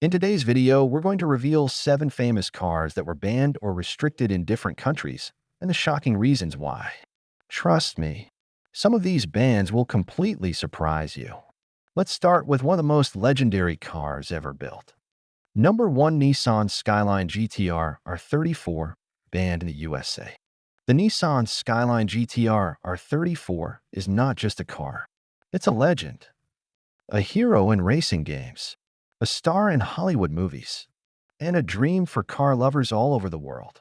In today's video, we're going to reveal 7 famous cars that were banned or restricted in different countries and the shocking reasons why. Trust me, some of these bans will completely surprise you. Let's start with one of the most legendary cars ever built. Number 1, Nissan Skyline GTR R34, banned in the USA. The Nissan Skyline GTR R34 is not just a car. It's a legend, a hero in racing games, a star in Hollywood movies, and a dream for car lovers all over the world.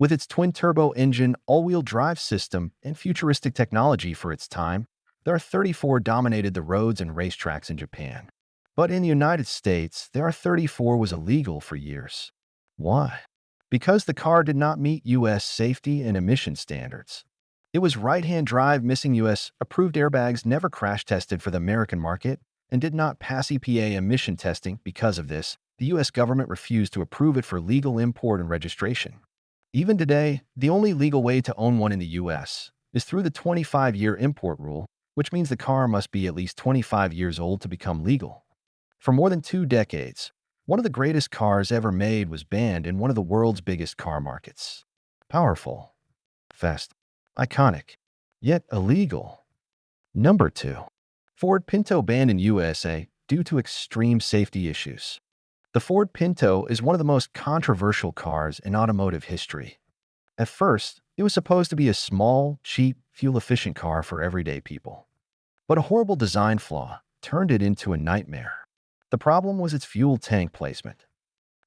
With its twin-turbo engine, all-wheel drive system, and futuristic technology for its time, the R34 dominated the roads and racetracks in Japan. But in the United States, the R34 was illegal for years. Why? Because the car did not meet U.S. safety and emission standards. It was right-hand drive, missing U.S.-approved airbags, never crash-tested for the American market, and did not pass EPA emission testing. Because of this, the U.S. government refused to approve it for legal import and registration. Even today, the only legal way to own one in the U.S. is through the 25-year import rule, which means the car must be at least 25 years old to become legal. For more than 2 decades, one of the greatest cars ever made was banned in one of the world's biggest car markets. Powerful, fast, iconic, yet illegal. Number 2. Ford Pinto, banned in USA due to extreme safety issues. The Ford Pinto is one of the most controversial cars in automotive history. At first, it was supposed to be a small, cheap, fuel-efficient car for everyday people. But a horrible design flaw turned it into a nightmare. The problem was its fuel tank placement.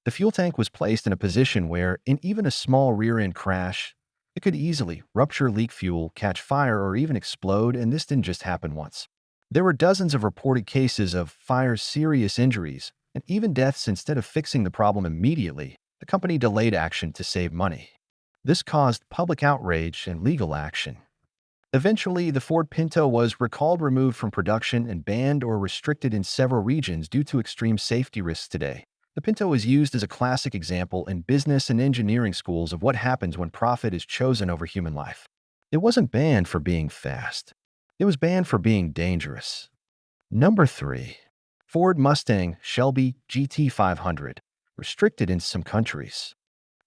The fuel tank was placed in a position where, in even a small rear-end crash, it could easily rupture, leak fuel, catch fire, or even explode, and this didn't just happen once. There were dozens of reported cases of fires, serious injuries, and even deaths. Instead of fixing the problem immediately, the company delayed action to save money. This caused public outrage and legal action. Eventually, the Ford Pinto was recalled, removed from production, and banned or restricted in several regions due to extreme safety risks. Today, the Pinto is used as a classic example in business and engineering schools of what happens when profit is chosen over human life. It wasn't banned for being fast. It was banned for being dangerous. Number 3. Ford Mustang Shelby GT500, restricted in some countries.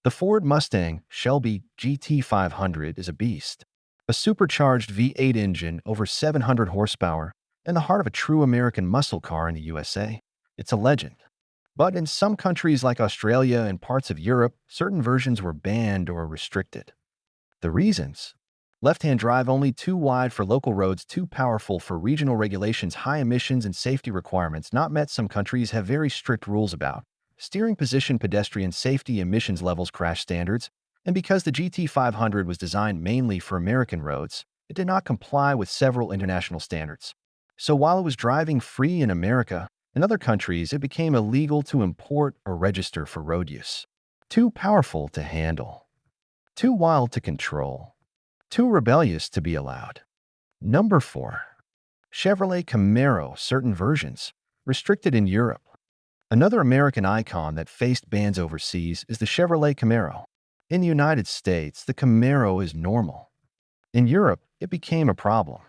The Ford Mustang Shelby GT500 is a beast. A supercharged V8 engine, over 700 horsepower, and the heart of a true American muscle car in the USA. It's a legend. But in some countries like Australia and parts of Europe, certain versions were banned or restricted. The reasons? Left-hand drive only, too wide for local roads, too powerful for regional regulations, high emissions and safety requirements not met. Some countries have very strict rules about steering position, pedestrian safety, emissions levels, crash standards, and because the GT500 was designed mainly for American roads, it did not comply with several international standards. So while it was driving free in America, in other countries it became illegal to import or register for road use. Too powerful to handle. Too wild to control. Too rebellious to be allowed. Number 4. Chevrolet Camaro, certain versions, restricted in Europe. Another American icon that faced bans overseas is the Chevrolet Camaro. In the United States, the Camaro is normal. In Europe, it became a problem.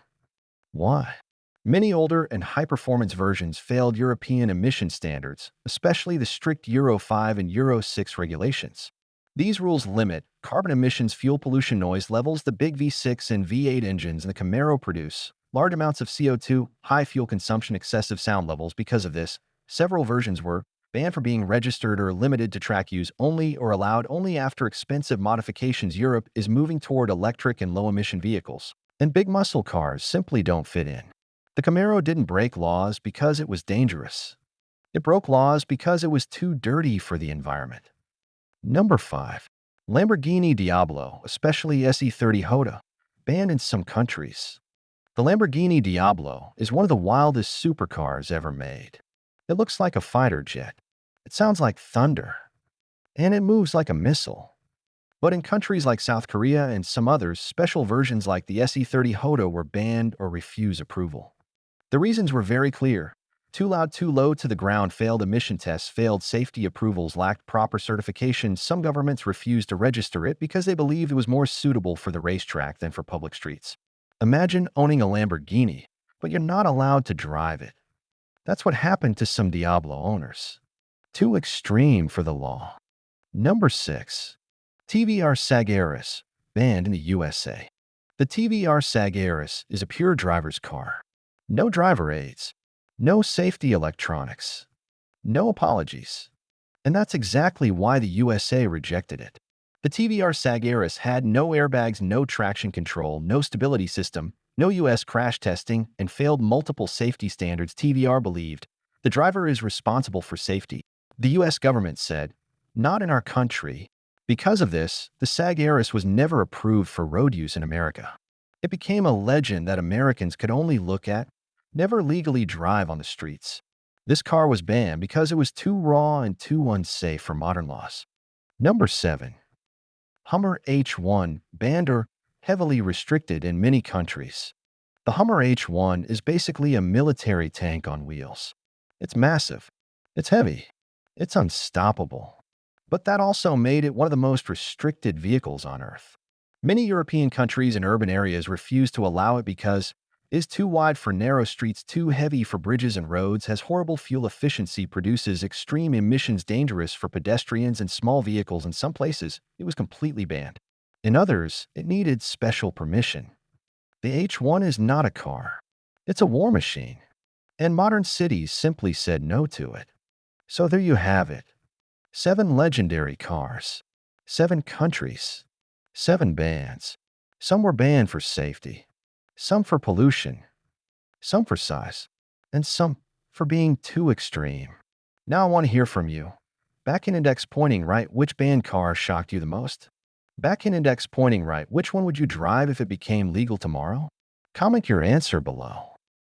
Why? Many older and high-performance versions failed European emission standards, especially the strict Euro 5 and Euro 6 regulations. These rules limit carbon emissions, fuel pollution, noise levels. The big V6 and V8 engines in the Camaro produce large amounts of CO2, high fuel consumption, excessive sound levels. Because of this, several versions were banned for being registered or limited to track use only, or allowed only after expensive modifications. Europe is moving toward electric and low-emission vehicles, and big muscle cars simply don't fit in. The Camaro didn't break laws because it was dangerous. It broke laws because it was too dirty for the environment. Number 5. Lamborghini Diablo, especially SE30 Jota, banned in some countries. The Lamborghini Diablo is one of the wildest supercars ever made. It looks like a fighter jet. It sounds like thunder. And it moves like a missile. But in countries like South Korea and some others, special versions like the SE30 Jota were banned or refused approval. The reasons were very clear. Too loud, too low to the ground, failed emission tests, failed safety approvals, lacked proper certification. Some governments refused to register it because they believed it was more suitable for the racetrack than for public streets. Imagine owning a Lamborghini, but you're not allowed to drive it. That's what happened to some Diablo owners. Too extreme for the law. Number 6. TVR Sagaris, banned in the USA. The TVR Sagaris is a pure driver's car. No driver aids, no safety electronics, no apologies. And that's exactly why the USA rejected it. The TVR Sagaris had no airbags, no traction control, no stability system, no US crash testing, and failed multiple safety standards. TVR believed the driver is responsible for safety. The US government said, not in our country. Because of this, the Sagaris was never approved for road use in America. It became a legend that Americans could only look at, never legally drive on the streets. This car was banned because it was too raw and too unsafe for modern laws. Number 7. Hummer H1, banned or heavily restricted in many countries. The Hummer H1 is basically a military tank on wheels. It's massive. It's heavy. It's unstoppable. But that also made it one of the most restricted vehicles on Earth. Many European countries and urban areas refuse to allow it because it is too wide for narrow streets, too heavy for bridges and roads, has horrible fuel efficiency, produces extreme emissions, dangerous for pedestrians and small vehicles. In some places, it was completely banned. In others, it needed special permission. The H1 is not a car. It's a war machine. And modern cities simply said no to it. So there you have it. 7 legendary cars. 7 countries. 7 bans. Some were banned for safety. Some for pollution. Some for size. And some for being too extreme. Now I want to hear from you. Back in index pointing right, which banned car shocked you the most? Back in index pointing right, which one would you drive if it became legal tomorrow? Comment your answer below.